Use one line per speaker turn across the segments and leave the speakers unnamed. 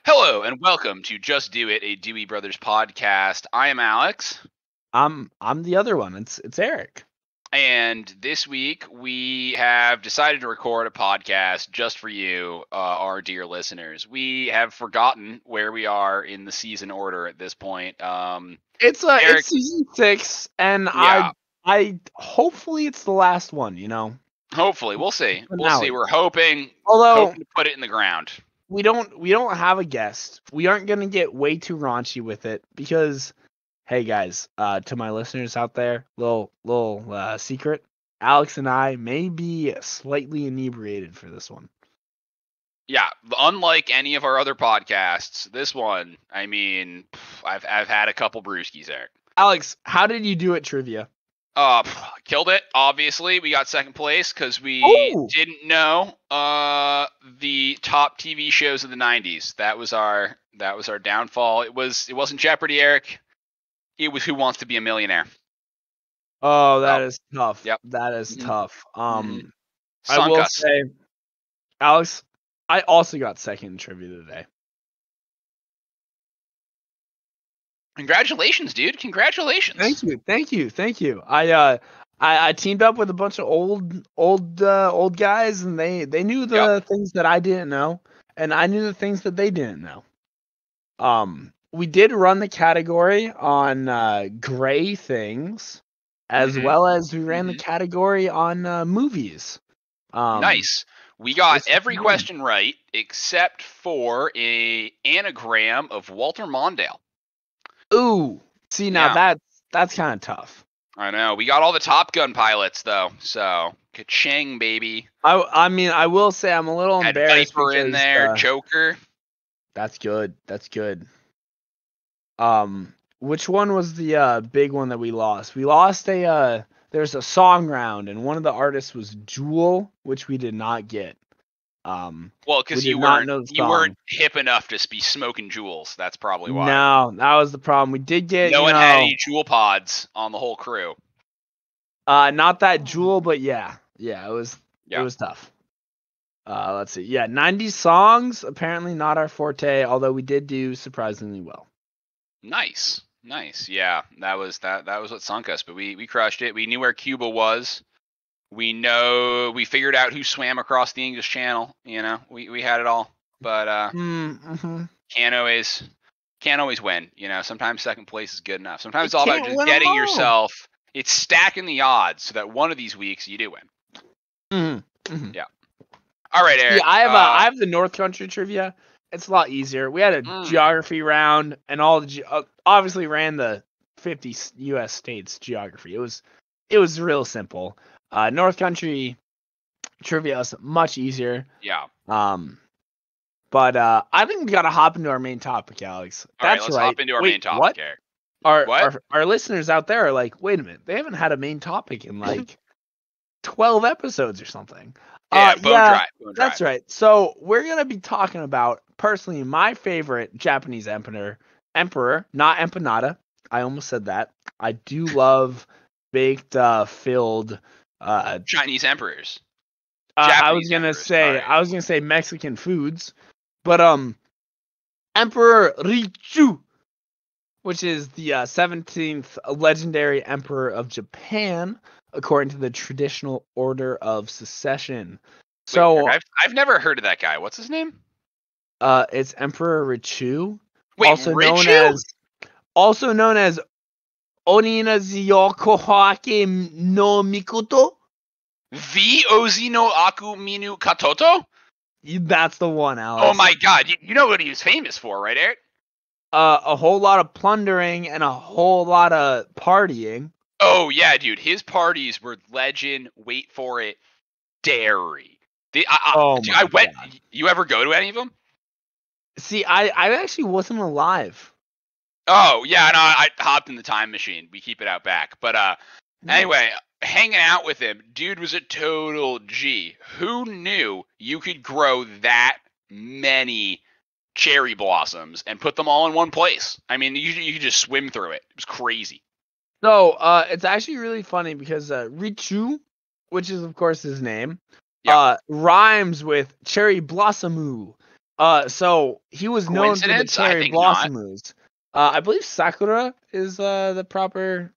Hello and welcome to Just Do It, a Dewey Brothers podcast. I am Alex,
I'm the other one. It's Eric.
and this week we have decided to record a podcast just for you, our dear listeners. We have forgotten where we are in the season order at this point.
It's
Eric,
season 6, and
yeah,
I hopefully it's the last one.
hopefully we'll see. We'll see.
Finale.
We're hoping
Although
to put it in the ground.
we don't have a guest. We aren't gonna get way too raunchy with it because, hey guys, to my listeners out there, little secret. Alex and I may be slightly inebriated for this one.
Yeah, unlike any of our other podcasts, this one, I mean, I've had a couple brewskis, Eric.
Alex, how did you do at trivia?
Killed it. Obviously, we got second place because we
Ooh.
didn't know the top TV shows of the '90s. That was our downfall. It wasn't Jeopardy, Eric. It was Who Wants to Be a Millionaire.
Oh, that is tough.
Yep.
That is tough.
Sunk
I will
us.
say, Alex, I also got second in trivia today.
Congratulations, dude. Congratulations.
Thank you. I teamed up with a bunch of old guys, and they knew the things that I didn't know, and I knew the things that they didn't know. We did run the category on gray things, as well as we ran the category on movies.
Nice. We got every question right except for a anagram of Walter Mondale.
Ooh, see now that's kind of tough.
I know. We got all the Top Gun pilots though, so ka-ching, baby.
I mean, I will say I'm a little embarrassed.
Viper in there, Joker.
That's good. Which one was the big one that we lost? We lost there's a song round, and one of the artists was Jewel, which we did not get.
Well, because you weren't hip enough to be smoking jewels. That's probably why.
No, that was the problem. We did get
no one had any jewel pods on the whole crew.
Not that Jewel, but yeah, it was tough. Let's see. Yeah, 90s songs apparently not our forte, although we did do surprisingly well.
Nice. Yeah, that was what sunk us, but we crushed it. We knew where Cuba was. We figured out who swam across the English Channel. We had it all, but can't always win. Sometimes second place is good enough. Sometimes it's all about just getting yourself. It's stacking the odds so that one of these weeks you do win. Yeah. All right, Eric.
Yeah, I have the North Country trivia. It's a lot easier. We had a geography round, and obviously ran the 50 U.S. states geography. It was real simple. North Country trivia is much easier.
Yeah.
But I think we gotta hop into our main topic, Alex.
That's right. Let's hop into our main topic, Eric.
Our listeners out there are like, wait a minute, they haven't had a main topic in like 12 episodes or something.
Bone dry.
That's right. So we're gonna be talking about personally my favorite Japanese emperor, not empanada. I almost said that. I do love baked filled
Chinese emperors.
I was gonna say Mexican foods, but Emperor Richu, which is the 17th legendary emperor of Japan, according to the traditional order of succession. So
I've never heard of that guy. What's his name?
It's Emperor Richu,
Wait,
also known as Oninazi Kohake no Mikoto.
The Ozi no Aku Minu Katoto?
That's the one, Alex.
Oh my god, you know what he was famous for, right, Eric?
A whole lot of plundering and a whole lot of partying.
Oh yeah, dude, his parties were legend. Wait for it, dairy. I went. God. You ever go to any of them?
See, I actually wasn't alive.
Oh yeah, no, I hopped in the time machine. We keep it out back, but anyway. Hanging out with him, dude was a total G. Who knew you could grow that many cherry blossoms and put them all in one place? I mean, you could just swim through it. It was crazy.
So, it's actually really funny because Richu, which is of course his name, rhymes with cherry blossomu. So he was known for the
Coincidence? I
cherry
think not.
blossom moves. I believe Sakura is the proper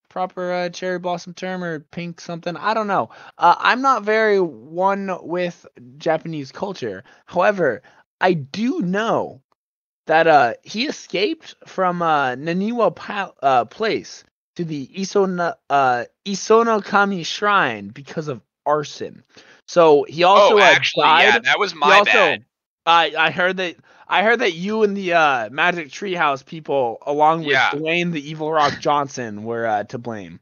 cherry blossom term, or pink something. I don't know. I'm not very one with Japanese culture. However, I do know that he escaped from Naniwa Place to the Isonokami Shrine because of arson. So he also
Actually, yeah,
died.
that was
He
my bad.
also I heard that you and the Magic Treehouse people, along with
Yeah.
Dwayne the Evil Rock Johnson, were to blame.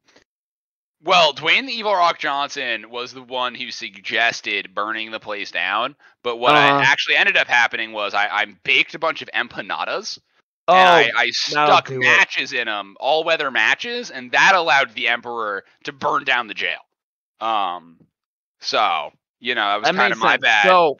Well, Dwayne the Evil Rock Johnson was the one who suggested burning the place down. But what I
Uh huh.
actually ended up happening was I baked a bunch of empanadas and
Oh,
I
that'll
stuck
do it.
matches in them, all weather matches, and that allowed the Emperor to burn down the jail. Um, so that was
That
kind of
makes
my
sense.
bad.
So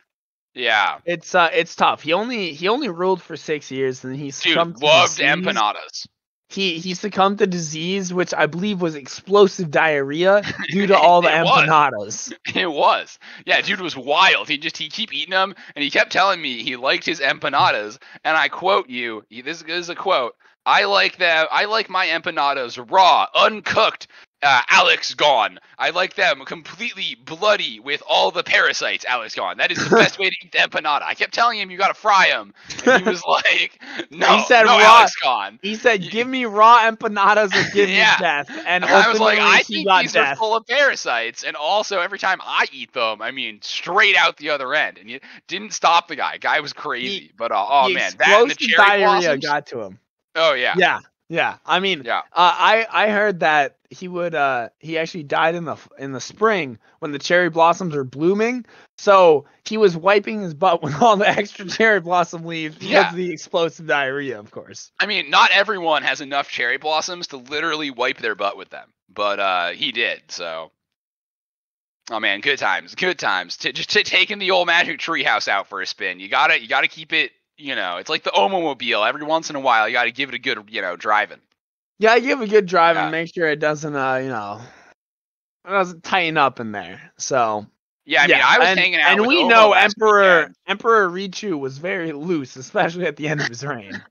Yeah,
it's tough. He only ruled for 6 years, and he succumbed
dude,
to
loved
disease.
empanadas.
He succumbed to disease, which I believe was explosive diarrhea due to all the
It was.
empanadas.
It was. Yeah, dude was wild. He keep eating them, and he kept telling me he liked his empanadas. And I quote you. This is a quote. I like them. I like my empanadas raw, uncooked. Alex gone. I like them completely bloody with all the parasites. Alex gone. That is the best way to eat the empanada. I kept telling him you gotta fry them, and he was like,
He
"No,
said
no,
raw.
Alex gone."
He said, "Give me raw empanadas or give me
Yeah,
death." And
and I was like,
ultimately,
I
he
think
got
these are
death.
full of parasites. And also, every time I eat them, I mean, straight out the other end. And you didn't stop the guy. Guy was
He
crazy. But, oh,
the
man, that and the
explosive
cherry
diarrhea
blossoms.
got to him.
Oh, yeah.
Yeah, yeah. I mean,
Yeah.
I heard that he actually died in the spring when the cherry blossoms are blooming. So he was wiping his butt with all the extra cherry blossom leaves because
Yeah.
of the explosive diarrhea, of course.
I mean, not everyone has enough cherry blossoms to literally wipe their butt with them. But he did. So, oh, man, good times. Good times. Just taking the old magic treehouse out for a spin. You gotta keep it, it's like the Omomobile. Every once in a while, you gotta give it a good, driving.
Yeah, give a good drive and
Yeah.
make sure it doesn't it doesn't tighten up in there. So
Yeah, I mean,
yeah,
I was
and
hanging out
and
with
we
Omo
know
last
Emperor
weekend.
Emperor Richu was very loose, especially at the end of his reign.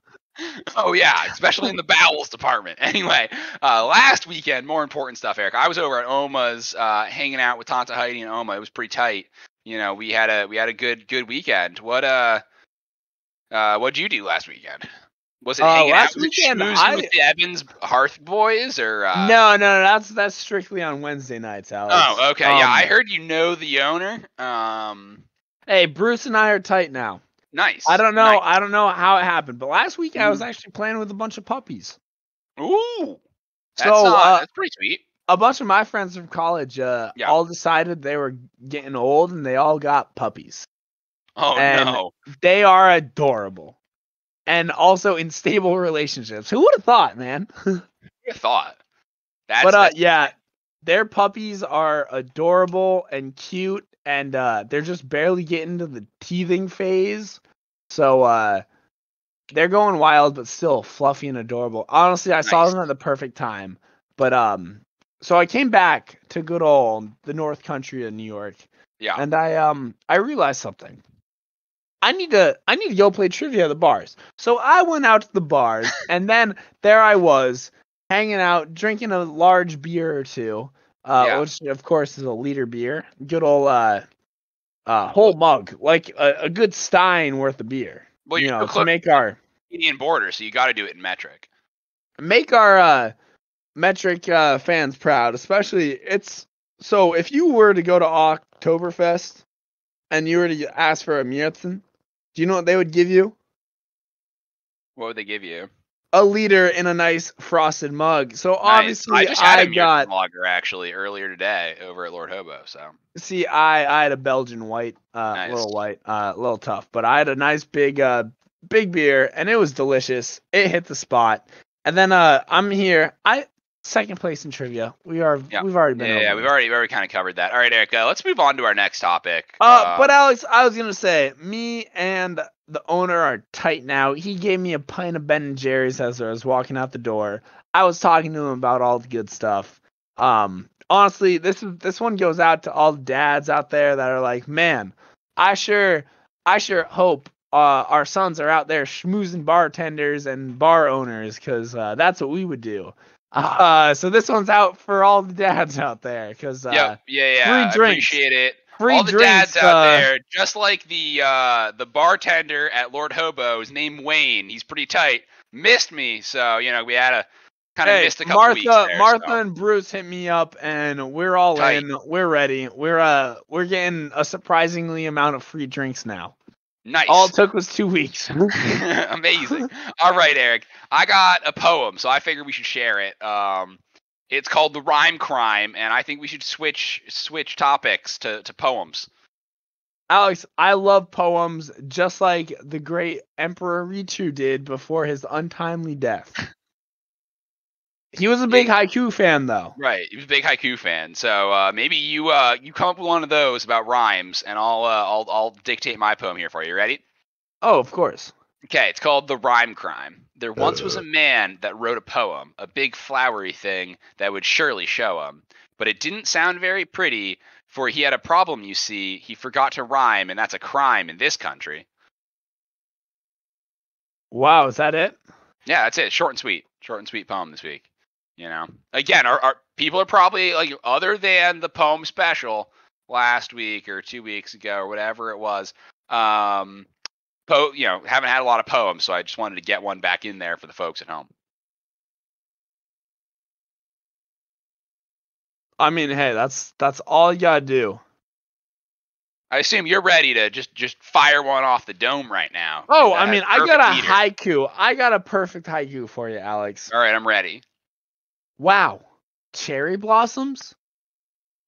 Oh yeah, especially in the bowels department. Anyway, last weekend, more important stuff, Eric. I was over at Oma's, hanging out with Tanta Heidi and Oma. It was pretty tight. We had a good weekend. What'd you do last weekend? Was it hanging out?
Last
Was it
weekend
schmoozing with the Evans Hearth boys, or?
no, that's strictly on Wednesday nights, Alex.
Oh, okay. Yeah, I heard you know the owner.
Hey, Bruce and I are tight now.
Nice,
I don't know.
nice.
I don't know how it happened, but last week I was
Mhm.
actually playing with a bunch of puppies.
Ooh,
So,
that's pretty sweet.
a bunch of my friends from college,
Yeah.
all decided they were getting old, and they all got puppies,
Oh
and
no.
they are adorable, and also in stable relationships. Who would have thought, man?
You thought.
But
That's
yeah, their puppies are adorable and cute, and they're just barely getting to the teething phase. So they're going wild, but still fluffy and adorable. Honestly, I saw
nice.
them at the perfect time. But so I came back to good old the North Country of New York,
Yeah.
and I realized something. I need to go play trivia at the bars. So I went out to the bars, and then there I was hanging out, drinking a large beer or two,
Yeah.
which of course is a liter beer, good old whole
Well,
mug, like a good stein worth of beer,
you're so
to
close
make
to
our
the Canadian border, so you got to do it in metric.
metric fans proud. Especially so if you were to go to Oktoberfest and you were to ask for a Märzen, do you know what they would give you?
What would they give you?
A liter in a nice frosted mug. So
Nice. I
obviously
just had
I
a Märzen
got
lager actually earlier today over at Lord Hobo. So
I had a Belgian white,
nice.
a little tough, but I had a nice big beer and it was delicious. It hit the spot. And then I'm here. Second place in trivia. We've
Yeah.
already been
Yeah,
over
we've
this.
already kind of covered that. All right, Eric. Let's move on to our next topic.
But Alex, I was gonna say, me and the owner are tight now. He gave me a pint of Ben and Jerry's as I was walking out the door. I was talking to him about all the good stuff. Honestly, this one goes out to all the dads out there that are like, man, I sure hope our sons are out there schmoozing bartenders and bar owners, because that's what we would do. So this one's out for all the dads out there, because
Yep. Yeah.
free
I
drinks,
appreciate it.
free
All the
drinks.
dads out there, just like the bartender at Lord Hobo's named Wayne. He's pretty tight. Missed me, so we had to kind of missed a couple weeks there.
Martha
So.
and Bruce hit me up, and we're all
Tight.
in. We're ready. We're getting a surprisingly amount of free drinks now.
Nice.
All it took was 2 weeks.
Amazing. All right, Eric. I got a poem, so I figured we should share it. It's called The Rhyme Crime, and I think we should switch topics to poems.
Alex, I love poems just like the great Emperor Ritu did before his untimely death. He was a big haiku fan, though.
Right, he was a big haiku fan. So maybe you come up with one of those about rhymes, and I'll dictate my poem here for you. Ready?
Oh, of course.
Okay, it's called The Rhyme Crime. There once was a man that wrote a poem, a big flowery thing that would surely show him. But it didn't sound very pretty, for he had a problem, you see. He forgot to rhyme, and that's a crime in this country.
Wow, is that it?
Yeah, that's it. Short and sweet poem this week. Again, our people are probably like, other than the poem special last week or 2 weeks ago or whatever it was, haven't had a lot of poems, so I just wanted to get one back in there for the folks at home.
I mean, hey, that's all you gotta do.
I assume you're ready to just fire one off the dome right now.
Oh, I mean, I got a haiku. I got a perfect haiku for you, Alex.
All right, I'm ready.
Wow, cherry blossoms?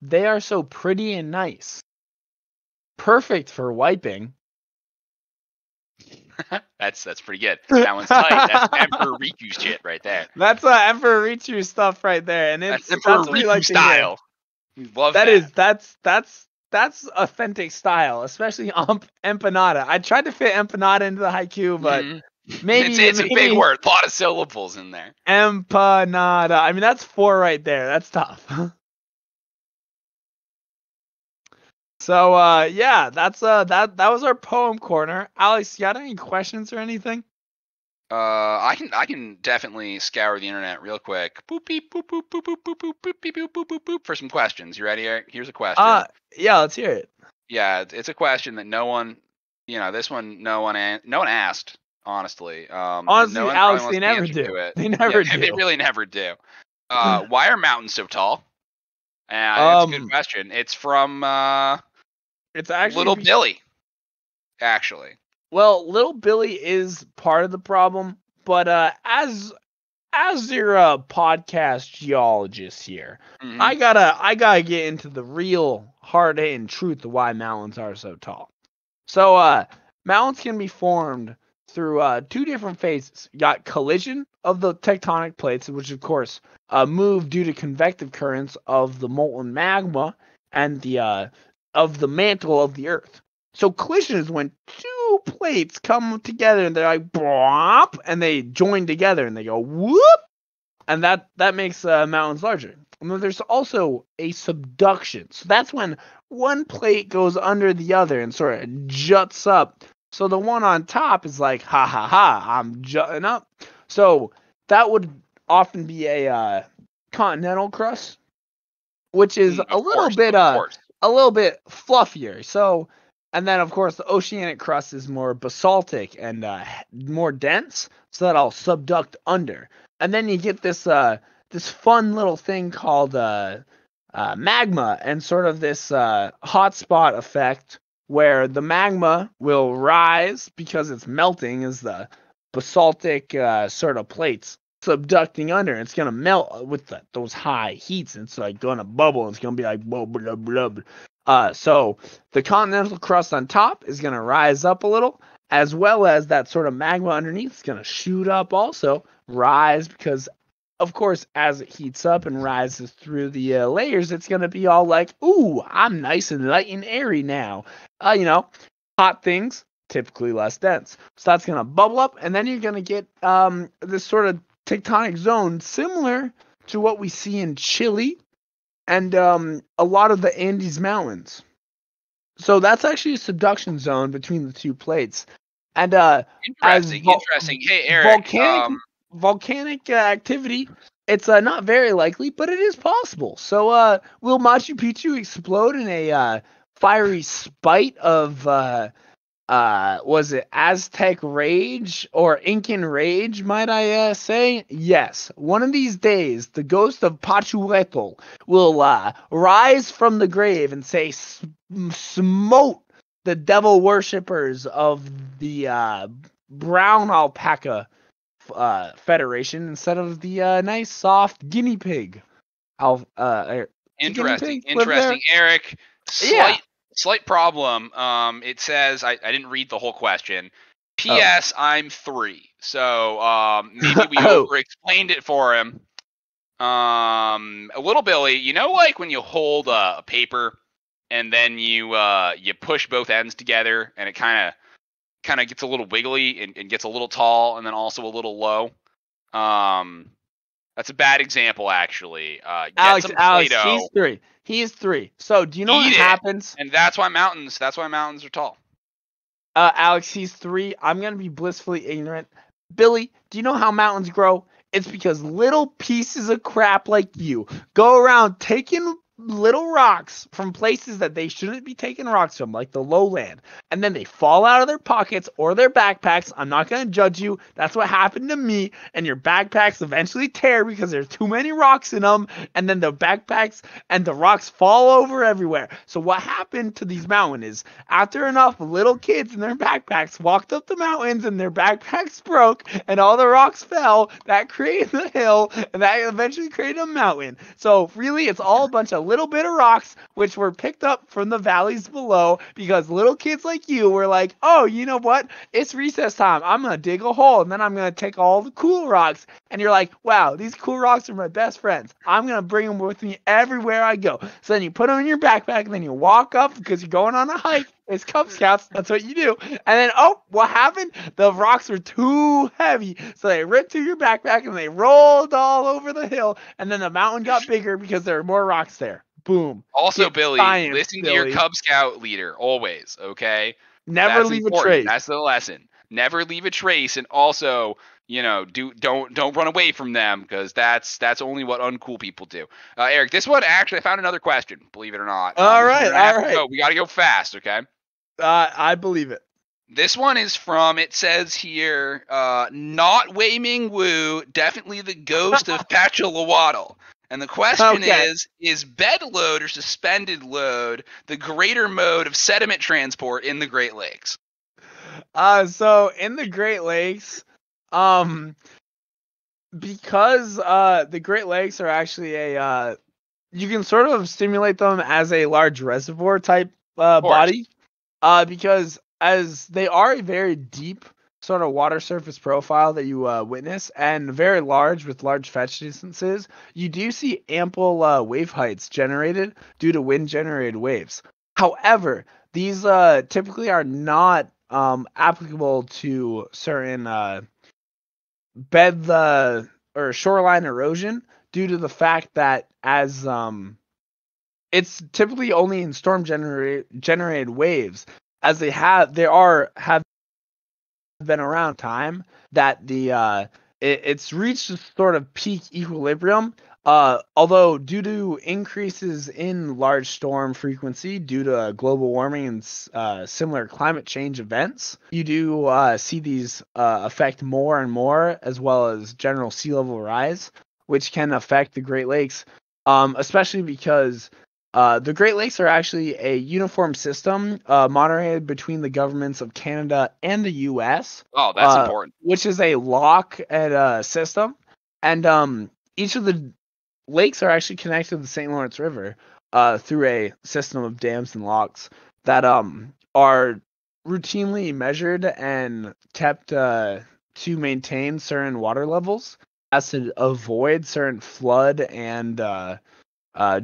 They are so pretty and nice. Perfect for wiping.
That's pretty good. That one's tight. That's Emperor Riku shit right there.
That's Emperor Riku stuff right there, and
that's Emperor Riku style.
Love that's authentic style, especially empanada. I tried to fit empanada into the haiku, but maybe
it's a big word. A lot of syllables in there.
Empanada. I mean, that's 4 right there. That's tough. So yeah, that's that was our poem corner. Alex, you got any questions or anything?
I can definitely scour the internet real quick. Boop beep boop boop boop boop boop boop boop beep boop boop boop boop for some questions. You ready, Eric? Here's a question.
Yeah, let's hear it.
Yeah, it's a question that no one, this one no one asked. Honestly,
honestly,
no one
Alex, they never do. They never do.
They really never do. Why are mountains so tall? That's a good question. It's from
it's actually
Little Billy. Actually.
Well, Little Billy is part of the problem, but as your podcast geologist here, I gotta get into the real hard-hitting truth of why mountains are so tall. So mountains can be formed through 2 different phases. You got collision of the tectonic plates, which of course move due to convective currents of the molten magma and the of the mantle of the Earth. So collision is when 2 plates come together and they're like bwomp, and they join together and they go whoop, and that makes mountains larger. And then there's also a subduction. So that's when one plate goes under the other and sort of juts up. So the one on top is like, ha ha ha, I'm jutting up. So that would often be a continental crust, which is a little bit fluffier. So, and then of course the oceanic crust is more basaltic and more dense, so that'll subduct under. And then you get this this fun little thing called magma, and sort of this hotspot effect where the magma will rise because it's melting as the basaltic sort of plates subducting under. It's gonna melt with those high heats, and it's like gonna bubble. It's gonna be like blah blah blah. So the continental crust on top is gonna rise up a little, as well as that sort of magma underneath is gonna shoot up also, rise, because of course as it heats up and rises through the layers, it's gonna be all like, ooh, I'm nice and light and airy now. Hot things typically less dense, so that's gonna bubble up, and then you're gonna get this sort of tectonic zone similar to what we see in Chile and a lot of the Andes Mountains. So that's actually a subduction zone between the 2 plates. And as
Interesting. Hey, Eric.
volcanic activity, it's not very likely, but it is possible. So will Machu Picchu explode in a fiery spite of was it Aztec rage or Incan rage, might I say? Yes. One of these days, the ghost of Pachuetl will rise from the grave and say, smote the devil worshippers of the brown alpaca federation instead of the nice soft guinea pig.
Interesting.
Live there?
Eric,
Yeah.
slight problem. It says I didn't read the whole question.
Oh.
P.S. I'm 3, so maybe we
Oh.
over-explained it for him. A little Billy, you know, like when you hold a paper and then you push both ends together and it kind of gets a little wiggly and gets a little tall and then also a little low. That's a bad example, actually. Get some Play-Doh.
He's 3. He's 3. So do you know what happens?
And that's why mountains are tall.
Alex, he's 3. I'm gonna be blissfully ignorant. Billy, do you know how mountains grow? It's because little pieces of crap like you go around taking little rocks from places that they shouldn't be taking rocks from, like the lowland, and then they fall out of their pockets or their backpacks. I'm not going to judge you. That's what happened to me. And your backpacks eventually tear because there's too many rocks in them, and then the backpacks and the rocks fall over everywhere. So what happened to these mountains is after enough little kids in their backpacks walked up the mountains and their backpacks broke and all the rocks fell, that created the hill, and that eventually created a mountain. So really, it's all a bunch of little bit of rocks which were picked up from the valleys below because little kids like you were like, oh, you know what? It's recess time. I'm going to dig a hole and then I'm going to take all the cool rocks. And you're like, wow, these cool rocks are my best friends. I'm going to bring them with me everywhere I go. So then you put them in your backpack and then you walk up because you're going on a hike. It's Cub Scouts. That's what you do. And then, oh, what happened? The rocks were too heavy. So they ripped through your backpack and they rolled all over the hill. And then the mountain got bigger because there were more rocks there. Boom.
Also,
Get
Billy,
science,
listen
Billy.
to your Cub Scout leader always, okay?
Never
That's
leave
important.
a trace.
That's the lesson. Never leave a trace, and also, you know, don't run away from them because that's only what uncool people do. Eric, this one actually, I found another question. Believe it or not.
All right.
We got to go fast, okay?
I believe it.
This one is from, it says here, not Wei Ming Wu, definitely the ghost of Pachalawaddle. And the question is bed load or suspended load the greater mode of sediment transport in the Great Lakes?
So in the Great Lakes, because the Great Lakes are actually you can sort of simulate them as a large reservoir type body, because as they are a very deep sort of water surface profile that you witness, and very large with large fetch distances, you do see ample wave heights generated due to wind generated waves. However, these typically are not applicable to certain bed or shoreline erosion due to the fact that as it's typically only in storm generated waves, as have been around time that it's reached a sort of peak equilibrium. Although due to increases in large storm frequency due to global warming and similar climate change events, you do see these affect more and more, as well as general sea level rise, which can affect the Great Lakes, especially because the Great Lakes are actually a uniform system moderated between the governments of Canada and the U.S.
Oh, that's important.
Which is a lock and system, and each of the lakes are actually connected to the St. Lawrence River through a system of dams and locks that are routinely measured and kept to maintain certain water levels as to avoid certain flood and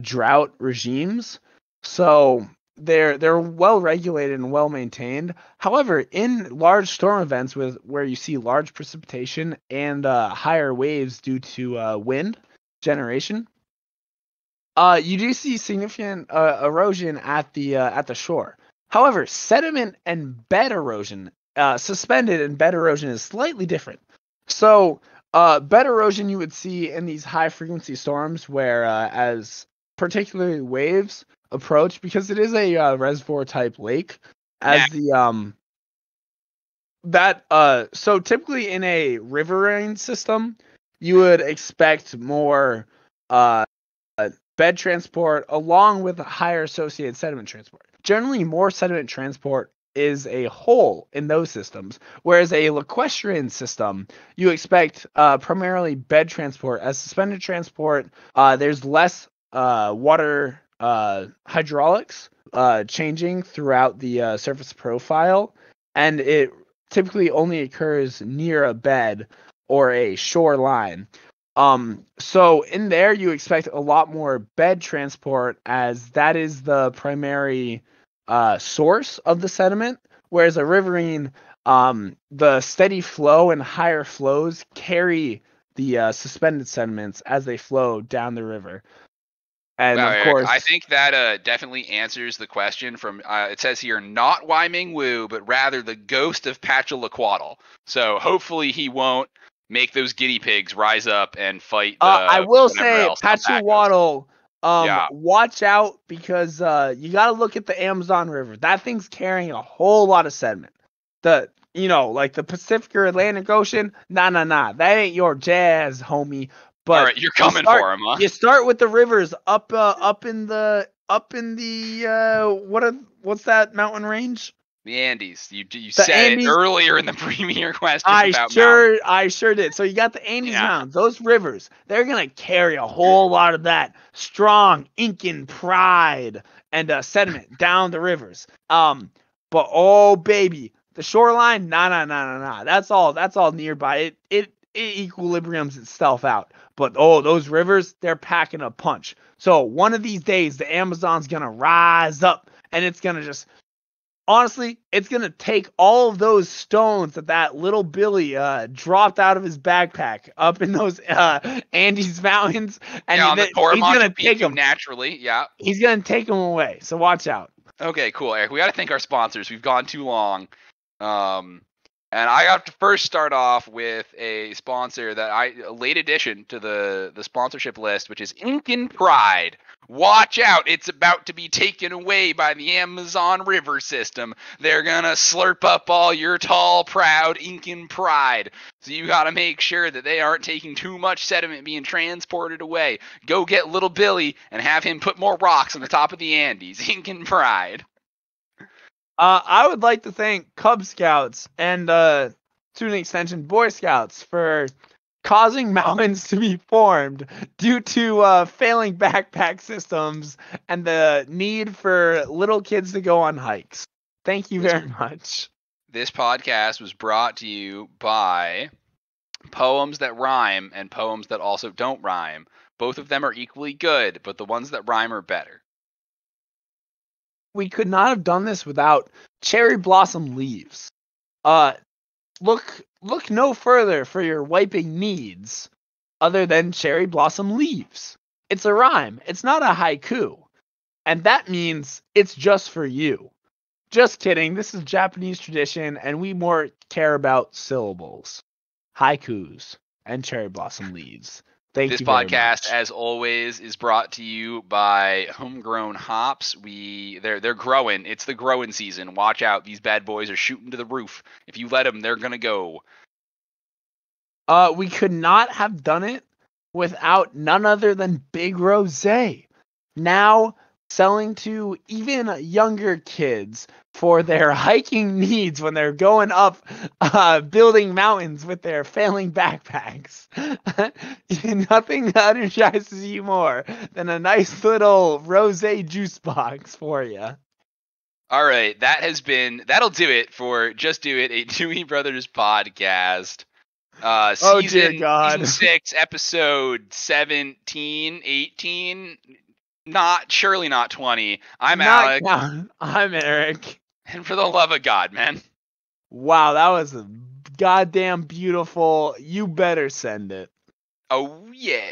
drought regimes. So they're well regulated and well maintained. However, in large storm events where you see large precipitation and higher waves due to wind generation, you do see significant erosion at the shore. However, sediment and bed erosion suspended, and bed erosion is slightly different. So, bed erosion you would see in these high frequency storms where, as particularly waves approach, because it is a reservoir type lake, as the so typically in a riverine system, you would expect more bed transport along with a higher associated sediment transport. Generally, more sediment transport is a hole in those systems, whereas a lacustrine system, you expect primarily bed transport. As suspended transport, there's less water hydraulics changing throughout the surface profile, and it typically only occurs near a bed or a shoreline. So in there you expect a lot more bed transport, as that is the primary source of the sediment, whereas a riverine, the steady flow and higher flows carry the suspended sediments as they flow down the river. And
wow,
of
Eric,
course,
I think that definitely answers the question from, it says here, not Wyming Wu, but rather the ghost of Pachalaquaddle. So hopefully he won't make those guinea pigs rise up and fight
I
the
will
whatever
say
else alpacas.
Patchawaddle,
Yeah.
watch out, because you got to look at the Amazon River. That thing's carrying a whole lot of sediment. Like the Pacific or Atlantic Ocean, nah. That ain't your jazz, homie. But
All right, you're coming for him, huh?
you start with the rivers up in the what's that mountain range?
The Andes. You
The
said it
Andes.
earlier in the premier question about mountains.
I sure did. So you got the Andes
Yeah.
Mountains, those rivers, they're gonna carry a whole lot of that strong Incan pride and sediment down the rivers. But oh baby, the shoreline, nah. That's all nearby. It equilibriums itself out. But those rivers, they're packing a punch. So one of these days, the Amazon's gonna rise up, and it's gonna just, honestly, it's going to take all of those stones that little Billy dropped out of his backpack up in those Andes Mountains, and
on the core
he's going to take them.
Naturally, yeah.
He's going to take them away, so watch out.
Okay, cool, Eric. We got to thank our sponsors. We've gone too long. And I have to first start off with a sponsor a late addition to the sponsorship list, which is Incan Pride. Watch out, it's about to be taken away by the Amazon River system. They're gonna slurp up all your tall, proud Incan pride. So you gotta make sure that they aren't taking too much sediment being transported away. Go get little Billy and have him put more rocks on the top of the Andes. Incan pride.
I would like to thank Cub Scouts and, to an extension, Boy Scouts for causing mountains to be formed due to failing backpack systems and the need for little kids to go on hikes. Thank you very much.
This podcast was brought to you by poems that rhyme and poems that also don't rhyme. Both of them are equally good, but the ones that rhyme are better.
We could not have done this without cherry blossom leaves. Look no further for your wiping needs other than cherry blossom leaves. It's a rhyme. It's not a haiku. And that means it's just for you. Just kidding. This is Japanese tradition, and we more care about syllables, haikus, and cherry blossom leaves.
This podcast, as always, is brought to you by Homegrown Hops. They're growing. It's the growing season. Watch out. These bad boys are shooting to the roof. If you let them, they're going to go.
We could not have done it without none other than Big Rose. Now selling to even younger kids for their hiking needs when they're going up building mountains with their failing backpacks. Nothing energizes you more than a nice little rosé juice box for you.
All right, that'll do it for Just Do It, a Dewey Brothers podcast.
Dear God.
Season 6, episode 17, 18, surely not 20. I'm Alec.
I'm Eric.
And for the love of God, man.
Wow, that was goddamn beautiful. You better send it.
Oh, yeah.